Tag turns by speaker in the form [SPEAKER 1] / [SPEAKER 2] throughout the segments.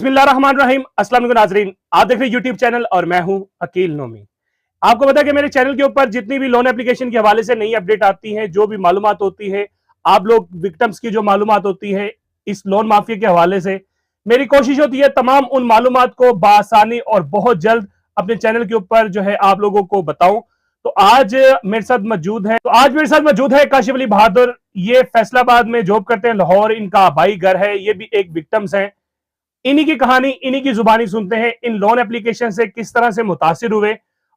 [SPEAKER 1] बिस्मिल्लाहिर्रहमानिर्रहीम। अस्सलाम वालेकुम नाज़रीन, आप देख रहे हैं यूट्यूब चैनल और मैं हूं अकील नोमी। आपको पता है कि मेरे चैनल के ऊपर जितनी भी लोन एप्लीकेशन के हवाले से नई अपडेट आती है, जो भी मालूमात होती है, आप लोग विक्टिम्स की जो मालूमात होती है इस लोन माफिया के हवाले से, मेरी कोशिश होती है तमाम उन मालूमात को बासानी और बहुत जल्द अपने चैनल के ऊपर जो है आप लोगों को बताऊं। तो आज मेरे साथ मौजूद है काशिफ अली बहादुर। ये फैसलाबाद में जॉब करते हैं, लाहौर इनका भाई घर है। ये भी एक विक्टिम्स है। इन्हीं की कहानी, इन्हीं की जुबानी सुनते हैं, इन लोन एप्लीकेशन से किस तरह से मुतासिर हुए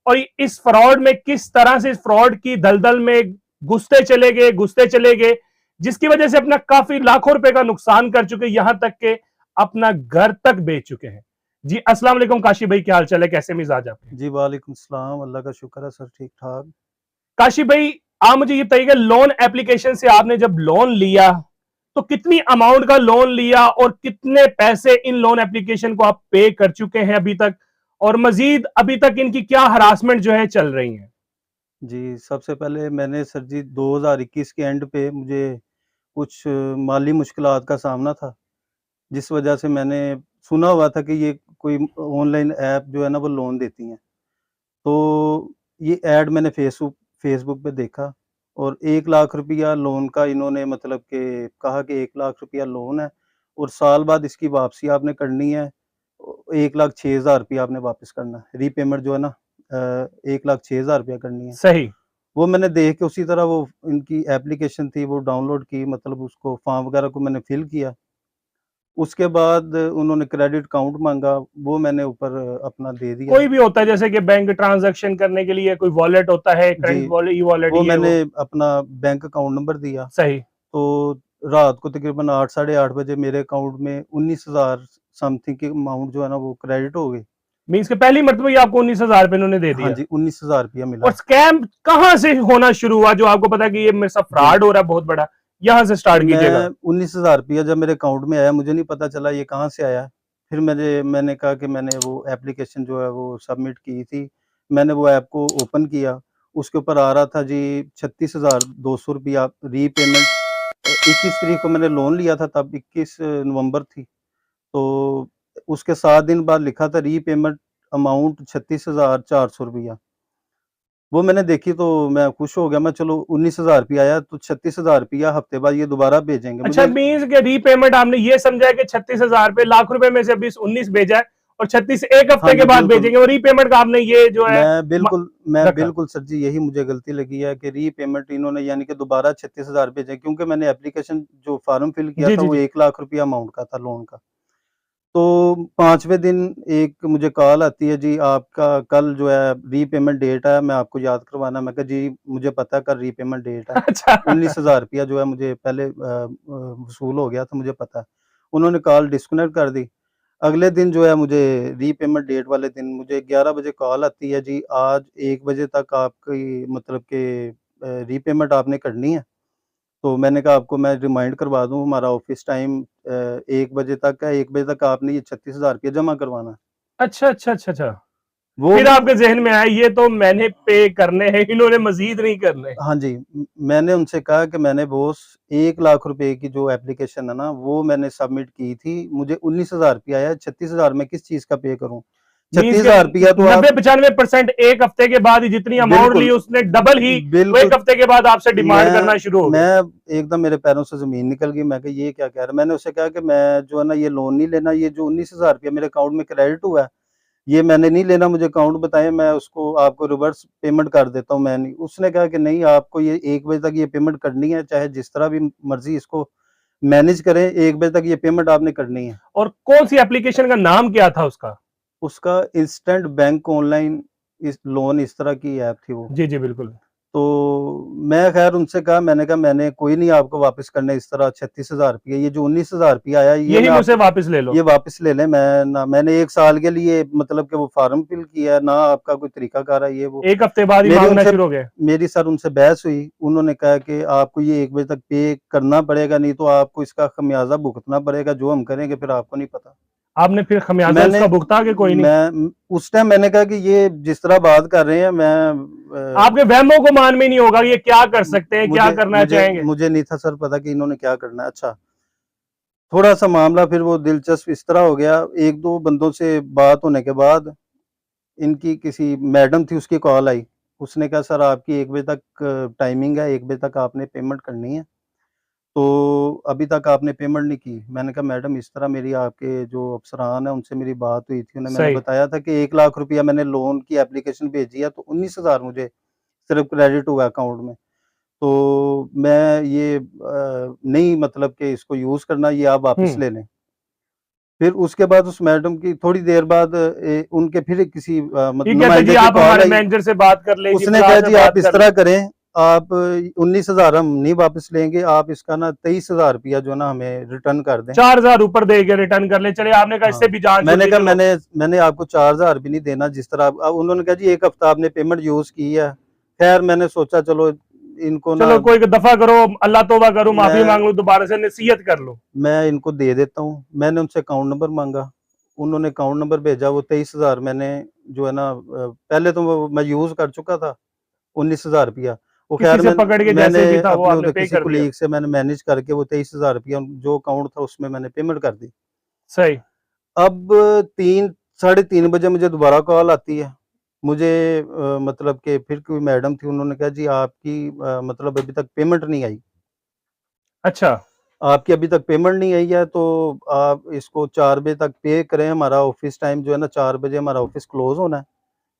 [SPEAKER 1] और इस फ्रॉड में किस तरह से, इस फ्रॉड की दलदल में घुसते चले गए, जिसकी वजह से अपना काफी लाखों रुपए का नुकसान कर चुके, यहां तक के अपना घर तक बेच चुके हैं। जी अस्सलाम वालेकुम काशिफ भाई, क्या हाल चाल है, कैसे मिजाज आपके?
[SPEAKER 2] जी वालेकुम सलाम, अल्लाह का शुक्र है सर, ठीक ठाक।
[SPEAKER 1] काशिफ भाई, आप मुझे ये बताइएगा, लोन एप्लीकेशन से आपने जब लोन लिया तो कितनी अमाउंट का लोन लिया और कितने पैसे इन लोन एप्लीकेशन को आप पे कर चुके हैं अभी तक, और मजीद अभी तक इनकी क्या हरासमेंट जो है चल रही है?
[SPEAKER 2] जी, सबसे पहले मैंने सर जी 2021 के एंड पे मुझे कुछ माली मुश्किलात का सामना था, जिस वजह से मैंने सुना हुआ था कि ये कोई ऑनलाइन ऐप जो है ना वो लोन देती हैं। तो ये ऐड मैंने फेसबुक पे देखा और 1 लाख रुपया लोन का इन्होंने मतलब कि कहा कि 1 लाख रुपया लोन है और साल बाद इसकी वापसी आपने करनी है। 1,06,000 रुपया आपने वापस करना है। रीपेमेंट जो है ना 1,06,000 रुपया करनी है।
[SPEAKER 1] सही।
[SPEAKER 2] वो मैंने देख के उसी तरह वो इनकी एप्लीकेशन थी वो डाउनलोड की, मतलब उसको फॉर्म वगैरह को मैंने फिल किया। उसके बाद उन्होंने क्रेडिट अकाउंट माँगा, वो मैंने ऊपर अपना दे दिया।
[SPEAKER 1] कोई भी होता है जैसे कि बैंक ट्रांजैक्शन करने के लिए कोई वॉलेट होता है,
[SPEAKER 2] जी,
[SPEAKER 1] करंट वॉलेट, ई वॉलेट,
[SPEAKER 2] वो
[SPEAKER 1] ये
[SPEAKER 2] मैंने
[SPEAKER 1] वो।
[SPEAKER 2] अपना बैंक अकाउंट नंबर दिया।
[SPEAKER 1] सही।
[SPEAKER 2] तो रात को तकरीबन 8 साढ़े 8 बजे मेरे अकाउंट में 19,000 समथिंग की अमाउंट जो है ना वो क्रेडिट हो गई।
[SPEAKER 1] मीन्स के पहली मरतबा ही आपको 19,000 रुपए इन्होंने दे
[SPEAKER 2] हाँ
[SPEAKER 1] दिया?
[SPEAKER 2] जी, 19,000 रुपया
[SPEAKER 1] और
[SPEAKER 2] मिला।
[SPEAKER 1] स्कैम कहां से होना शुरू हुआ, जो आपको पता है कि ये मेरे साथ
[SPEAKER 2] जी,
[SPEAKER 1] फ्रॉड हो रहा है बहुत बड़ा? यहां से स्टार्ट कीजिएगा।
[SPEAKER 2] मैं 19,000 रुपया जब मेरे अकाउंट में आया, मुझे नहीं पता चला ये कहाँ से आया। फिर मैंने कहा कि मैंने वो एप्लीकेशन जो है वो सबमिट की थी। मैंने वो ऐप को ओपन किया, उसके ऊपर आ रहा था जी 36,200 रुपया रीपेमेंट। 21 तारीख को मैंने लोन लिया था, तब 21 नवंबर थी। तो उसके 7 दिन बाद लिखा था रीपेमेंट अमाउंट 36,400 रुपया। वो मैंने देखी तो मैं खुश हो गया, मैं चलो 19,000 रुपया आया तो 36,000 रुपया हफ्ते बाद ये दोबारा भेजेंगे
[SPEAKER 1] अच्छा,
[SPEAKER 2] मुझे।
[SPEAKER 1] मीन्स के रीपेमेंट आपने ये समझा है कि 36,000 रुपए, लाख रुपए में से अभी 19 भेजा है और 36 एक
[SPEAKER 2] हाँ
[SPEAKER 1] हफ्ते के
[SPEAKER 2] जी,
[SPEAKER 1] बाद
[SPEAKER 2] बिल्कुल।
[SPEAKER 1] भेजेंगे, और रीपेमेंट का आपने ये जो है
[SPEAKER 2] मैं
[SPEAKER 1] रखा।
[SPEAKER 2] बिल्कुल सर जी, यही मुझे गलती लगी है कि रीपेमेंट इन्होंने यानी कि दोबारा 36,000 भेजे, क्योंकि मैंने एप्लीकेशन जो फॉर्म फिल किया
[SPEAKER 1] जी
[SPEAKER 2] था
[SPEAKER 1] जी
[SPEAKER 2] वो
[SPEAKER 1] जी।
[SPEAKER 2] 1 लाख रुपया अमाउंट का था लोन का। तो 5वें दिन एक मुझे कॉल आती है, जी आपका कल जो है रीपेमेंट डेट है, मैं आपको याद करवाना। मैं कहा जी मुझे पता है कल रीपेमेंट डेट है।
[SPEAKER 1] अच्छा।
[SPEAKER 2] 19,000 रुपया जो है मुझे पहले वसूल हो गया था, मुझे पता है। उन्होंने कॉल डिस्कनेक्ट कर दी। अगले दिन जो है मुझे रीपेमेंट डेट वाले दिन मुझे 11 बजे कॉल आती है, जी आज 1 बजे तक आपकी मतलब कि रीपेमेंट आपने करनी है। तो मैंने कहा आपको मैं रिमाइंड करवा दूँ, हमारा ऑफ़िस टाइम 1 बजे तक है, 1 बजे तक आपने ये 36,000 रुपया जमा करवाना है।
[SPEAKER 1] अच्छा अच्छा अच्छा अच्छा।
[SPEAKER 2] वो
[SPEAKER 1] फिर आपके जहन में आया ये तो मैंने पे करने हैं, इन्होंने मजीद नहीं करने?
[SPEAKER 2] हाँ जी, मैंने उनसे कहा कि मैंने बॉस 1 लाख रुपए की जो एप्लीकेशन है ना, वो मैंने सबमिट की थी। मुझे 19,000 रुपया आया, 36,000 मैं किस चीज़ का पे करूँ?
[SPEAKER 1] मीन्स के
[SPEAKER 2] 36,000 रुपया तो आप
[SPEAKER 1] 90-95% एक हफ्ते के बाद ही जितनी अमाउंट ली
[SPEAKER 2] बिल्कुल,
[SPEAKER 1] उसने डबल ही वो एक
[SPEAKER 2] बिल्कुल।
[SPEAKER 1] हफ्ते के बाद आपसे डिमांड करना शुरू हो गए।
[SPEAKER 2] मैं एकदम मेरे पैरों से ज़मीन निकल गई। मैं कहा ये क्या कह रहा है? मैंने उससे कहा कि मैं जो है ना ये लोन नहीं लेना, ये जो 19,000 रुपया मेरे अकाउंट में क्रेडिट हुआ है, ये मैंने नहीं लेना, मुझे अकाउंट बताएँ, मैं उसको आपको रिवर्स पेमेंट कर देता हूँ, मैं नहीं। उसने कहा कि नहीं, आपको ये 1 बजे तक ये पेमेंट करनी है, चाहे जिस तरह भी मर्ज़ी इसको मैनेज करें, 1 बजे तक ये पेमेंट आपने करनी है।
[SPEAKER 1] और कौन सी एप्लीकेशन का नाम क्या था उसका?
[SPEAKER 2] उसका इंस्टेंट बैंक ऑनलाइन इस लोन इस तरह की ऐप थी वो।
[SPEAKER 1] जी जी बिल्कुल।
[SPEAKER 2] तो मैं ख़ैर उनसे कहा, मैंने कहा मैंने कोई नहीं आपको वापस करना इस तरह 36,000 रुपया, ये जो 19,000 रुपया आया ये
[SPEAKER 1] यही
[SPEAKER 2] मैं
[SPEAKER 1] मुझसे
[SPEAKER 2] आपको
[SPEAKER 1] वापस ले लो।
[SPEAKER 2] ये वापस ले लें। मैं ना मैंने 1 साल के लिए मतलब कि वो फ़ॉर्म फ़िल किया है, ना आपका कोई तरीक़ाकार है ये वो।
[SPEAKER 1] एक हफ्ते बाद ही
[SPEAKER 2] मेरी
[SPEAKER 1] मांगना
[SPEAKER 2] उनसे
[SPEAKER 1] शुरू हो गए।
[SPEAKER 2] मेरी सर उनसे बहस हुई। उन्होंने कहा कि आपको ये 1 बजे तक पे करना पड़ेगा, नहीं तो आपको इसका ख़मियाज़ा भुगतना पड़ेगा, जो हम करेंगे फिर आपको नहीं पता।
[SPEAKER 1] आपने फिर खमियाजा
[SPEAKER 2] मैंने
[SPEAKER 1] उसका भुगता के? कोई नहीं।
[SPEAKER 2] उस टाइम मैंने कहा कि ये जिस तरह बात कर रहे हैं
[SPEAKER 1] आपके वहमों को मान में नहीं होगा ये क्या कर सकते हैं, क्या
[SPEAKER 2] मुझे
[SPEAKER 1] करना
[SPEAKER 2] मुझे
[SPEAKER 1] चाहेंगे?
[SPEAKER 2] मुझे नहीं था सर पता कि इन्होंने क्या करना है। अच्छा, थोड़ा सा मामला फिर वो दिलचस्प इस तरह हो गया, एक दो बंदों से बात होने के बाद इनकी किसी मैडम थी, उसकी कॉल आई। उसने कहा सर आपकी 1 बजे तक टाइमिंग है, 1 बजे तक आपने पेमेंट करनी है, तो अभी तक आपने पेमेंट नहीं की। मैंने कहा मैडम इस तरह मेरी आपके जो अफ़सरान हैं उनसे मेरी बात हुई थी, उन्हें मैंने
[SPEAKER 1] सही।
[SPEAKER 2] बताया था कि 1 लाख रुपया मैंने लोन की एप्लीकेशन भेजी है, तो 19,000 मुझे सिर्फ़ क्रेडिट हुआ अकाउंट में। तो मैं ये नहीं मतलब कि इसको यूज़ करना, ये आप वापस
[SPEAKER 1] हुँ।
[SPEAKER 2] ले लें। फिर उसके बाद उस मैडम की थोड़ी देर बाद उनके फिर किसी
[SPEAKER 1] ये कहते जी
[SPEAKER 2] नुमाइंदे की
[SPEAKER 1] आप
[SPEAKER 2] कॉल
[SPEAKER 1] हमारे
[SPEAKER 2] आई।
[SPEAKER 1] मैनेजर से बात कर लें जी,
[SPEAKER 2] उसने
[SPEAKER 1] फलाँ
[SPEAKER 2] कहा
[SPEAKER 1] से
[SPEAKER 2] जी आप
[SPEAKER 1] बात
[SPEAKER 2] इस
[SPEAKER 1] कर
[SPEAKER 2] तरह
[SPEAKER 1] लें।
[SPEAKER 2] करें, आप 19,000 हम नहीं वापस लेंगे, आप इसका ना 23,000 रुपया जो है ना हमें रिटर्न कर दें।
[SPEAKER 1] 4000 ऊपर दे के रिटर्न कर ले। चले आपने कहा इससे
[SPEAKER 2] हाँ,
[SPEAKER 1] भी जान
[SPEAKER 2] मैंने
[SPEAKER 1] छुट गई
[SPEAKER 2] कहा
[SPEAKER 1] चलो।
[SPEAKER 2] मैंने आपको 4,000 भी नहीं देना जिस तरह अब उन्होंने कहा जी 1 हफ्ता आपने पेमेंट यूज़ की है। ख़ैर मैंने सोचा चलो इनको ना
[SPEAKER 1] चलो कोई दफ़ा करो, अल्लाह तौबा करो, माफ़ी
[SPEAKER 2] मैं
[SPEAKER 1] माँग लो, दोबारा से नसीहत कर लो।
[SPEAKER 2] मैं इनको दे देता हूँ। मैंने उनसे अकाउंट नंबर माँगा, उन्होंने अकाउंट नंबर भेजा, वो 23,000 मैंने जो है ना पहले तो वो मैं यूज़ कर चुका था 19,000 रुपया। वो
[SPEAKER 1] किसी
[SPEAKER 2] ख़ैर
[SPEAKER 1] से पकड़ के
[SPEAKER 2] मैंने
[SPEAKER 1] जैसे भी था वो
[SPEAKER 2] अपने
[SPEAKER 1] आपने
[SPEAKER 2] उधर
[SPEAKER 1] पे
[SPEAKER 2] किसी
[SPEAKER 1] कर दिया।
[SPEAKER 2] कोलीग से मैंने मैनेज करके वो 23,000 रुपया जो अकाउंट था उसमें मैंने पेमेंट कर दी।
[SPEAKER 1] सही।
[SPEAKER 2] अब 3 साढ़े 3 बजे मुझे दोबारा कॉल आती है। मुझे मतलब कि फिर कोई मैडम थी, उन्होंने कहा जी आपकी मतलब अभी तक पेमेंट नहीं आई।
[SPEAKER 1] अच्छा।
[SPEAKER 2] आपकी अभी तक पेमेंट नहीं आई है, तो आप इसको 4 बजे तक पे करें, हमारा ऑफ़िस टाइम जो है ना 4 बजे हमारा ऑफ़िस क्लोज़ होना है,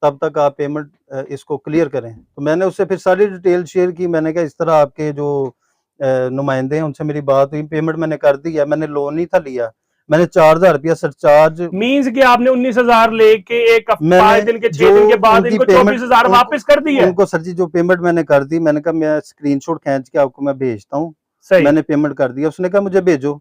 [SPEAKER 2] तब तक आप पेमेंट इसको क्लियर करें। तो मैंने उससे फिर सारी डिटेल शेयर की, मैंने कहा इस तरह आपके जो नुमाइंदे हैं उनसे मेरी बात हुई, पेमेंट मैंने कर दी है, मैंने लोन नहीं था लिया। मैंने 4,000 रुपया सरचार्ज
[SPEAKER 1] मीन्स कि आपने 19,000 लेके एक
[SPEAKER 2] मैंने
[SPEAKER 1] 5 दिन के 6
[SPEAKER 2] जो
[SPEAKER 1] दिन के बाद
[SPEAKER 2] उनकी
[SPEAKER 1] इनको
[SPEAKER 2] पेमेंट
[SPEAKER 1] 24,000
[SPEAKER 2] उनको
[SPEAKER 1] वापस कर दी है।
[SPEAKER 2] उनको सर जी जो पेमेंट मैंने कर दी, मैंने कहा मैं स्क्रीनशॉट खींच के आपको मैं भेजता हूँ,
[SPEAKER 1] सही।
[SPEAKER 2] मैंने पेमेंट कर दिया। उसने कहा मुझे भेजो।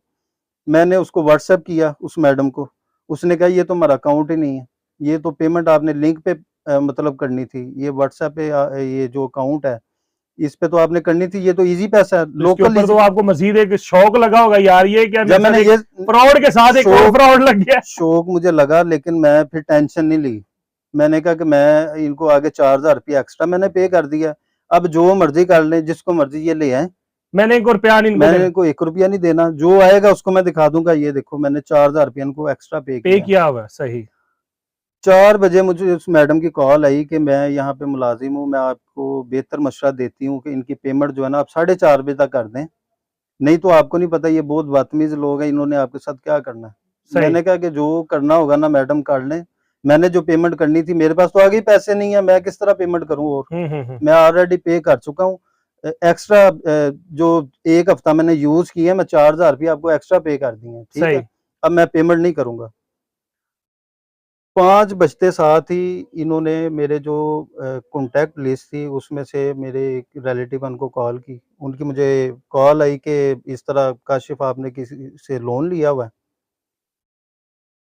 [SPEAKER 2] मैंने उसको व्हाट्सएप किया उस मैडम को, उसने कहा ये तो हमारा अकाउंट ही नहीं है, ये तो पेमेंट आपने लिंक पे मतलब करनी थी, ये व्हाट्सएप पे ये जो अकाउंट है, इस पे तो आपने करनी थी, ये तो ईज़ी पैसा है,
[SPEAKER 1] तो इसके
[SPEAKER 2] लोकल
[SPEAKER 1] ऊपर
[SPEAKER 2] ईज़ी।
[SPEAKER 1] तो आपको मज़ीद एक शौक लगा होगा यार, ये क्या मेरे
[SPEAKER 2] जब
[SPEAKER 1] साथ
[SPEAKER 2] मैंने
[SPEAKER 1] एक
[SPEAKER 2] ये
[SPEAKER 1] फ्रॉड के साथ एक और
[SPEAKER 2] शौक
[SPEAKER 1] फ्रॉड लग गया।
[SPEAKER 2] शौक मुझे लगा, लेकिन मैं फिर टेंशन नहीं ली। मैंने कहा कि मैं इनको आगे 4,000 रुपया एक्स्ट्रा मैंने पे कर दिया। अब जो मर्ज़ी कर लें, जिसको मर्ज़ी ये ले आएँ।
[SPEAKER 1] मैंने 1 रुपया नहीं इनको
[SPEAKER 2] मैंने
[SPEAKER 1] देना।
[SPEAKER 2] इनको 1 रुपया नहीं देना, जो आएगा उसको मैं दिखा दूँगा, ये देखो मैंने 4,000 रुपया इनको एक्स्ट्रा पे
[SPEAKER 1] पे
[SPEAKER 2] किया है।
[SPEAKER 1] किया हुआ है, सही।
[SPEAKER 2] 4 बजे मुझे उस मैडम की कॉल आई कि मैं यहाँ पे मुलाज़िम हूँ, मैं आपको बेहतर मशवरा देती हूँ कि इनकी पेमेंट जो है ना आप 4:30 बजे तक कर दें, नहीं तो आपको नहीं पता ये बहुत बदतमीज़ लोग हैं, इन्होंने आपके साथ क्या करना है।
[SPEAKER 1] सही।
[SPEAKER 2] मैंने कहा कि जो करना होगा ना मैडम कर लें, मैंने जो पेमेंट करनी थी मेरे पास तो आगे ही पैसे नहीं है, मैं किस तरह पेमेंट करूँ और? मैं ऑलरेडी पे कर चुका हूँ। एक्स्ट्रा जो 1 हफ्ता मैंने यूज़ किए हैं, मैं 4,000 रुपया आपको एक्स्ट्रा पे कर दिए हैं, ठीक है?
[SPEAKER 1] सही।
[SPEAKER 2] अब मैं पेमेंट नहीं करूँगा। 5 बजते साथ ही इन्होंने मेरे जो कॉन्टैक्ट लिस्ट थी उसमें से मेरे एक रिलेटिव हैं उनको कॉल की। उनकी मुझे कॉल आई कि इस तरह काशिफ़ आपने किसी से लोन लिया हुआ है।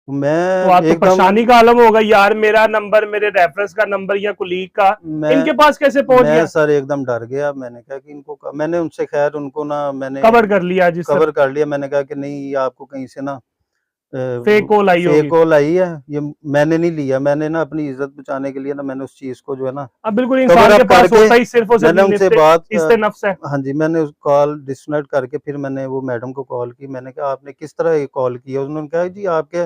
[SPEAKER 1] तो
[SPEAKER 2] मैं
[SPEAKER 1] आप तो
[SPEAKER 2] एकदम
[SPEAKER 1] परेशानी का आलम होगा यार, मेरा नंबर, मेरे रेफरेंस का नंबर या कुलीग का
[SPEAKER 2] मैं
[SPEAKER 1] इनके पास कैसे पहुंच
[SPEAKER 2] मैं
[SPEAKER 1] गया?
[SPEAKER 2] सर एकदम डर गया। मैंने कहा कि इनको मैंने उनसे ख़ैर उनको ना मैंने
[SPEAKER 1] कवर कर लिया जिस
[SPEAKER 2] कवर
[SPEAKER 1] तरह
[SPEAKER 2] कर लिया। मैंने कहा कि नहीं ये आपको कहीं से ना
[SPEAKER 1] फेक कॉल आई
[SPEAKER 2] फेक
[SPEAKER 1] होगी।
[SPEAKER 2] कॉल आई है, ये मैंने नहीं लिया। मैंने ना अपनी इज़्ज़त बचाने के लिए ना मैंने उस चीज़ को जो है ना
[SPEAKER 1] अब बिल्कुल
[SPEAKER 2] कवर
[SPEAKER 1] इंसान के
[SPEAKER 2] अप
[SPEAKER 1] पास
[SPEAKER 2] करके
[SPEAKER 1] होता ही सिर्फ और सिर्फ
[SPEAKER 2] मैंने उनसे बात
[SPEAKER 1] इस्ते नफ्स है।
[SPEAKER 2] हाँ जी, मैंने उस कॉल डिस्कनेक्ट करके फिर मैंने वो मैडम को कॉल की। मैंने कहा आपने किस तरह ये कॉल किया? उन्होंने कहा जी आपके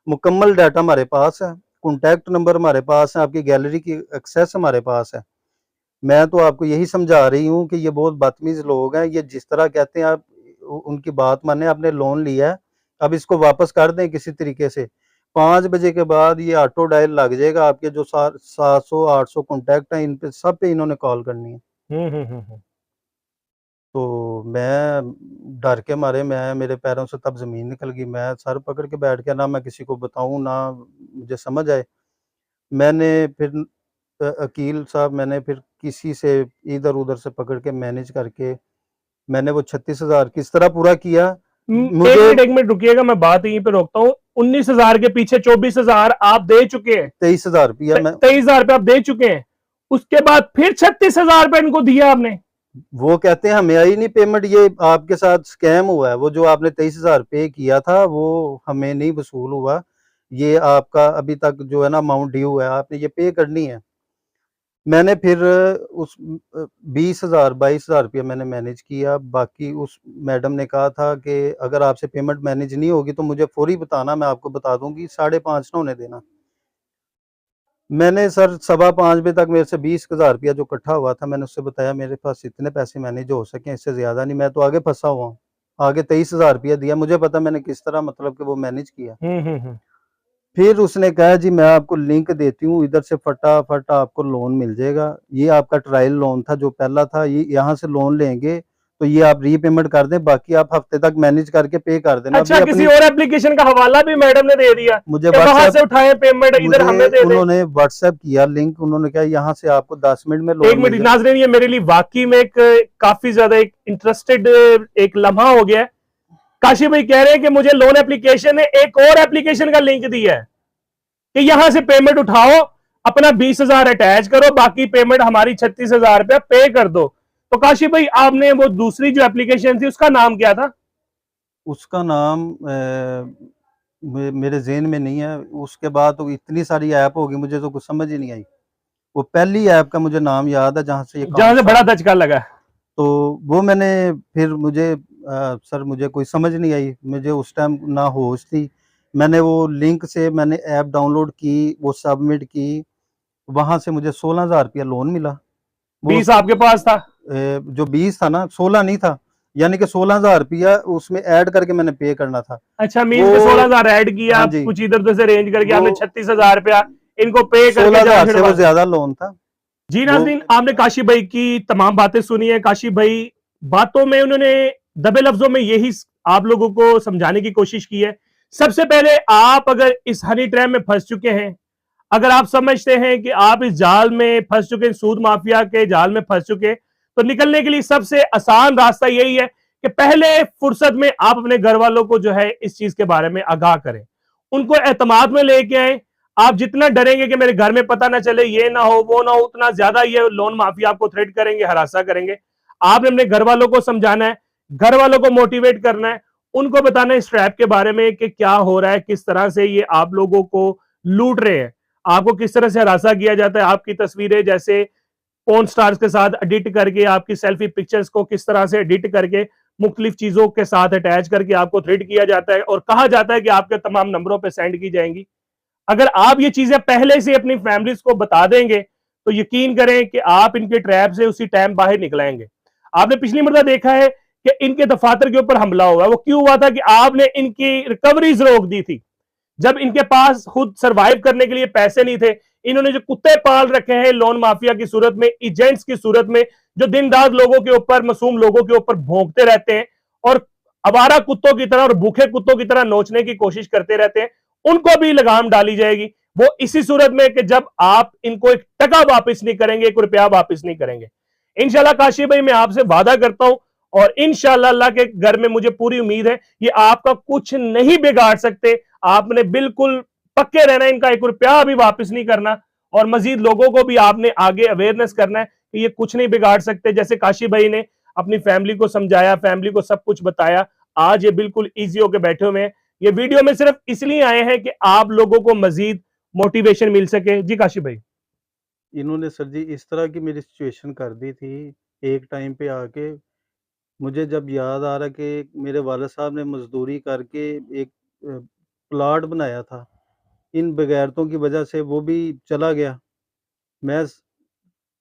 [SPEAKER 2] मुकम्मल डाटा हमारे पास है, कॉन्टैक्ट नंबर हमारे पास है, आपकी गैलरी की एक्सेस हमारे पास है। मैं तो आपको यही समझा रही हूँ कि ये बहुत बदतमीज़ लोग हैं, ये जिस तरह कहते हैं आप उनकी बात मानें, आपने लोन लिया है, अब इसको वापस कर दें किसी तरीके से। 5 बजे के बाद ये ऑटो डायल लग जाएगा, आपके जो 700-800 कॉन्टैक्ट हैं, इन पे सब पे इन्होंने कॉल करनी है।
[SPEAKER 1] हम्म।
[SPEAKER 2] तो मैं डर के मारे मेरे पैरों से तब ज़मीन निकल गई, मैं सर पकड़ के बैठ गया, ना मैं किसी को बताऊँ, ना मुझे समझ आए। मैंने फिर अकील साहब मैंने फिर किसी से इधर-उधर से पकड़ के मैनेज करके मैंने वो 36,000 किस तरह पूरा किया। मुझे
[SPEAKER 1] 1 मिनट रुकिएगा, मैं बात यहीं पे रोकता हूँ। 19,000 के पीछे 24,000 आप दे चुके हैं,
[SPEAKER 2] 23,000 रुपया मैं
[SPEAKER 1] 23,000 रुपये आप दे चुके हैं, उसके बाद फिर 36,000 रुपये इनको दिया आपने।
[SPEAKER 2] वो कहते हैं हमें आई नहीं पेमेंट, ये आपके साथ स्कैम हुआ है, वो जो आपने 23,000 पे किया था वो हमें नहीं वसूल हुआ, ये आपका अभी तक जो है ना अमाउंट ड्यू है, आपने ये पे करनी है। मैंने फिर उस 20,000 22,000 रुपया मैंने मैनेज किया। बाकी उस मैडम ने कहा था कि अगर आपसे पेमेंट मैनेज नहीं होगी तो मुझे फौरी बताना, मैं आपको बता दूंगी, 5.5 ना होने देना। मैंने सर 4:15 बजे तक मेरे से 20,000 रुपया जो इकट्ठा हुआ था, मैंने उससे बताया मेरे पास इतने पैसे मैनेज हो सके, इससे ज्यादा नहीं, मैं तो आगे फंसा हुआ हूँ। आगे 23,000 रुपया दिया, मुझे पता मैंने किस तरह मतलब कि वो मैनेज किया।
[SPEAKER 1] हम्म।
[SPEAKER 2] फिर उसने कहा जी मैं आपको लिंक देती हूँ, इधर से फटाफट आपको लोन मिल जाएगा। ये आपका ट्रायल लोन था जो पहला था, ये यहाँ से लोन लेंगे तो ये आप रीपेमेंट कर दें, बाकी आप हफ्ते तक मैनेज करके पे कर देना।
[SPEAKER 1] अच्छा,
[SPEAKER 2] अभी
[SPEAKER 1] किसी
[SPEAKER 2] अपनी
[SPEAKER 1] और एप्लीकेशन का हवाला भी मैडम ने दे दिया
[SPEAKER 2] मुझे
[SPEAKER 1] कि वहां
[SPEAKER 2] व्हाट्सएप
[SPEAKER 1] से उठाए पेमेंट, इधर हमें दे दे।
[SPEAKER 2] उन्होंने व्हाट्सएप किया लिंक, उन्होंने कहा यहाँ से आपको 10 मिनट में
[SPEAKER 1] एक
[SPEAKER 2] लोन मिल
[SPEAKER 1] मिनट
[SPEAKER 2] जाए।
[SPEAKER 1] नाजरीन, ये मेरे लिए वाकई में एक काफी ज्यादा एक इंटरेस्टेड एक लम्हा हो गया है। काशी भाई कह रहे हैं कि मुझे लोन एप्लीकेशन ने एक और एप्लीकेशन का लिंक दिया है कि यहां से पेमेंट उठाओ, अपना 20,000 अटैच करो, बाकी पेमेंट हमारी 36,000 रुपया पे कर दो। तो काशी भाई आपने वो दूसरी जो एप्लीकेशन थी उसका नाम क्या था?
[SPEAKER 2] उसका नाम मेरे ज़हन में नहीं है। उसके बाद तो इतनी सारी ऐप होगी, मुझे तो कुछ समझ ही नहीं आई। वो पहली ऐप का मुझे नाम याद है जहाँ से ये
[SPEAKER 1] जहां
[SPEAKER 2] अकाउंट
[SPEAKER 1] से बड़ा
[SPEAKER 2] स्टार्ट।
[SPEAKER 1] धचका लगा।
[SPEAKER 2] तो वो मैंने फिर मुझे सर मुझे कोई समझ नहीं आई, मुझे उस टाइम ना होश थी। मैंने वो लिंक से मैंने ऐप डाउनलोड की, वो सबमिट की, वहाँ से मुझे 16,000 रुपया लोन मिला। वो
[SPEAKER 1] 20 आपके पास था?
[SPEAKER 2] जो 20 था ना, 16 नहीं था, यानी कि 16,000 रुपया उसमें ऐड करके मैंने पे करना था।
[SPEAKER 1] अच्छा, मीन के
[SPEAKER 2] वो
[SPEAKER 1] 16,000 ऐड किया,
[SPEAKER 2] हाँ जी,
[SPEAKER 1] कुछ इधर उधर से अरेंज करके
[SPEAKER 2] वो
[SPEAKER 1] आपने 36,000 रुपया इनको पे करके जान
[SPEAKER 2] 16,000 से वो
[SPEAKER 1] छुड़वा दी।
[SPEAKER 2] ज्यादा लोन था।
[SPEAKER 1] जी
[SPEAKER 2] वो
[SPEAKER 1] नाज़रीन, आपने काशी भाई की तमाम बातें सुनी है। काशी भाई बातों में उन्होंने दबे लफ्जों में यही आप लोगों को समझाने की कोशिश की है। सबसे पहले आप अगर इस हनी ट्रैप में फंस चुके हैं, अगर आप समझते हैं कि आप इस जाल में फंस चुके हैं, सूद माफिया के जाल में फंस चुके, तो निकलने के लिए सबसे आसान रास्ता यही है कि पहले फुर्सत में आप अपने घर वालों को जो है इस चीज के बारे में आगाह करें, उनको एतमाद में लेके आए। आप जितना डरेंगे कि मेरे घर में पता ना चले, ये ना हो वो ना हो, उतना ज्यादा ये लोन माफिया आपको थ्रेट करेंगे, हरासा करेंगे। आपने अपने घर वालों को समझाना है, घर वालों को मोटिवेट करना है, उनको बताना है इस ट्रैप के बारे में कि क्या हो रहा है, किस तरह से ये आप लोगों को लूट रहे हैं, आपको किस तरह से हरासा किया जाता है। आपकी तस्वीरें जैसे पोर्न स्टार्स के साथ एडिट करके, आपकी सेल्फी पिक्चर्स को किस तरह से एडिट करके मुख्तलिफ चीजों के साथ अटैच करके आपको थ्रेट किया जाता है और कहा जाता है कि आपके तमाम नंबरों पर सेंड की जाएंगी। अगर आप ये चीजें पहले से अपनी फैमिलीज को बता देंगे तो यकीन करें कि आप इनके ट्रैप से उसी टाइम बाहर निकलेंगे। आपने पिछली मरतबा देखा है कि इनके दफातर के ऊपर हमला हुआ, वो क्यों हुआ था? कि आपने इनकी रिकवरीज रोक दी थी। जब इनके पास खुद सरवाइव करने के लिए पैसे नहीं थे, इन्होंने जो कुत्ते पाल रखे हैं लोन माफिया की सूरत में, एजेंट्स की सूरत में, जो दिन रात लोगों के ऊपर, मासूम लोगों के ऊपर भौंकते रहते हैं और आवारा कुत्तों की तरह और भूखे कुत्तों की तरह नोचने की कोशिश करते रहते हैं, उनको भी लगाम डाली जाएगी। वो इसी सूरत में कि जब आप इनको एक टका वापस नहीं करेंगे, 1 रुपया वापस नहीं करेंगे। इंशाल्लाह काशी भाई मैं आपसे वादा करता हूं और इंशाल्लाह अल्लाह के घर में मुझे पूरी उम्मीद है ये आपका कुछ नहीं बिगाड़ सकते। आपने बिल्कुल पक्के रहना, इनका 1 रुपया भी वापस नहीं करना और मजीद लोगों को भी आपने आगे अवेयरनेस करना है कि ये कुछ नहीं बिगाड़ सकते। जैसे काशी भाई ने अपनी फैमिली को समझाया, फैमिली को सब कुछ बताया, आज ये बिल्कुल ईजी होकर बैठे हुए हैं। ये वीडियो में सिर्फ इसलिए आए हैं कि आप लोगों को मजीद मोटिवेशन मिल सके। जी काशी भाई।
[SPEAKER 2] इन्होंने सर जी इस तरह की मेरी सिचुएशन कर दी थी एक टाइम पे आके। मुझे जब याद आ रहा कि मेरे वालिद साहब ने मजदूरी करके एक प्लाट बनाया था, इन बगैरतों की वजह से वो भी चला गया। मैं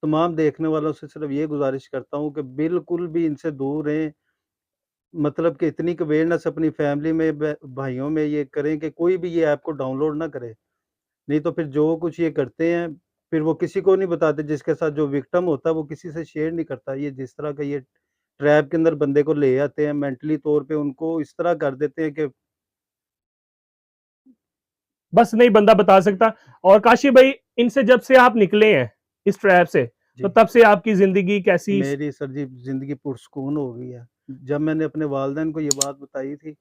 [SPEAKER 2] तमाम देखने वालों से सिर्फ ये गुजारिश करता हूँ कि बिल्कुल भी इनसे दूर रहें। मतलब कि इतनी अवेयरनेस अपनी फैमिली में भाइयों में ये करें कि कोई भी ये ऐप को डाउनलोड ना करे। नहीं तो फिर जो कुछ ये करते हैं, फिर वो किसी को नहीं बताते। जिसके साथ जो विक्टिम होता है वो किसी से शेयर नहीं करता। ये जिस तरह का ये ट्रैप के अंदर बंदे को ले आते हैं, मेंटली तौर पे उनको इस तरह कर देते हैं कि
[SPEAKER 1] बस नहीं बंदा बता सकता। और काशी भाई, इनसे जब से आप निकले हैं इस ट्रैप से, तो
[SPEAKER 2] जी,
[SPEAKER 1] तब से आपकी जिंदगी कैसी?
[SPEAKER 2] मेरी सर जी ज़िंदगी पुरसुकून हो गई है। जब मैंने अपने वालिदैन को ये बात बताई थी,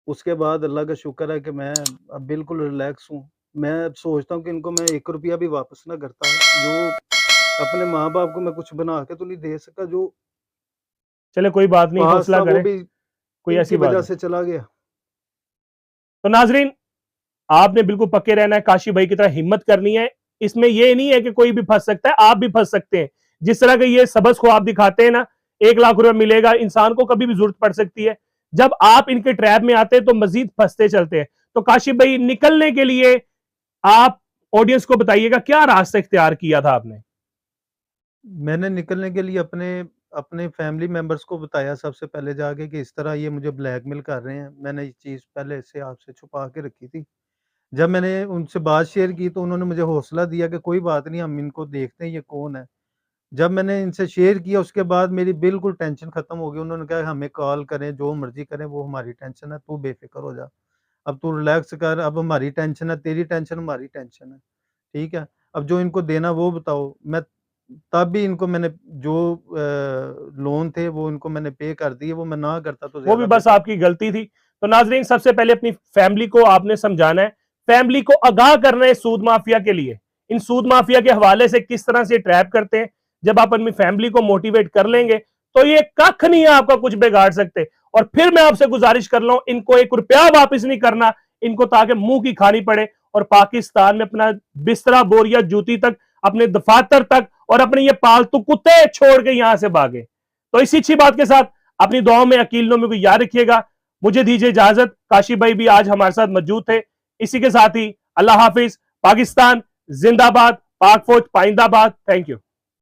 [SPEAKER 2] उसके बाद अल्लाह का शुक्र है कि मैं अब बिल्कुल रिलैक्स हूँ। मैं अब सोचता हूँ कि इनको मैं 1 रुपया भी वापस ना करता। जो अपने माँ-बाप को मैं कुछ बना के तो नहीं दे सका, जो
[SPEAKER 1] चले कोई बात नहीं,
[SPEAKER 2] पास
[SPEAKER 1] हौसला
[SPEAKER 2] था वो
[SPEAKER 1] करें,
[SPEAKER 2] भी
[SPEAKER 1] कोई
[SPEAKER 2] इनकी
[SPEAKER 1] ऐसी बात
[SPEAKER 2] वजह
[SPEAKER 1] नहीं।
[SPEAKER 2] से चला गया।
[SPEAKER 1] तो नाजरीन, आपने बिल्कुल पक्के रहना है, काशी भाई की तरह हिम्मत करनी है। इसमें ये नहीं है कि कोई भी फंस सकता है, आप भी फंस सकते हैं। जिस तरह के ये सबस को आप दिखाते हैं ना, 1 लाख रुपए मिलेगा, इंसान को कभी भी जरूरत पड़ सकती है। जब आप इनके ट्रैप में आते हैं तो मजीद फंसते चलते हैं। तो काशिफ भाई, निकलने के लिए आप ऑडियंस को बताइएगा क्या रास्ता इख्तियार किया था आपने?
[SPEAKER 2] मैंने निकलने के लिए अपने अपने फैमिली मेंबर्स को बताया सबसे पहले जाके कि इस तरह ये मुझे ब्लैकमेल कर रहे हैं। मैंने ये चीज़ पहले से आपसे छुपा के रखी थी। जब मैंने उनसे बात शेयर की तो उन्होंने मुझे हौसला दिया कि कोई बात नहीं, हम इनको देखते हैं ये कौन है। जब मैंने इनसे शेयर किया उसके बाद मेरी बिल्कुल टेंशन खत्म हो गई। उन्होंने कहा हमें कॉल करें, जो मर्ज़ी करें, वो हमारी टेंशन है, तू बेफ़िक्र हो जा। अब तू रिलैक्स कर, अब हमारी टेंशन है, तेरी टेंशन हमारी टेंशन है। ठीक है? अब जो इनको देना वो बताओ। मैं तब भी इनको मैंने जो लोन थे वो इनको मैंने पे कर दिए, वो मैं ना करता तो
[SPEAKER 1] वो भी
[SPEAKER 2] ज़्यादा
[SPEAKER 1] बस
[SPEAKER 2] बेहतर।
[SPEAKER 1] आपकी गलती थी। तो नाजरीन, सबसे पहले अपनी फैमिली को आपने समझाना है, फैमिली को आगाह करना है सूद माफिया के लिए, इन सूद माफिया के हवाले से किस तरह से ट्रैप करते हैं। जब आप अपनी फैमिली को मोटिवेट कर लेंगे तो ये कख नहीं है आपका कुछ बिगाड़ सकते। और फिर मैं आपसे गुजारिश कर लूं, इनको 1 रुपया वापस नहीं करना, इनको ताकि मुंह की खानी पड़े और पाकिस्तान में अपना बिस्तरा, बोरिया, जूती तक, अपने दफातर तक और अपने ये पालतू कुत्ते छोड़ के यहां से भागे। तो इसी अच्छी बात के साथ अपनी दुआओं में अकील नोमी को याद रखिएगा। मुझे दीजिए इजाजत। काशिफ भाई भी आज हमारे साथ मौजूद थे। इसी के साथ ही अल्लाह हाफिज। पाकिस्तान जिंदाबाद, पाक फौज पाइंदाबाद। Thank you.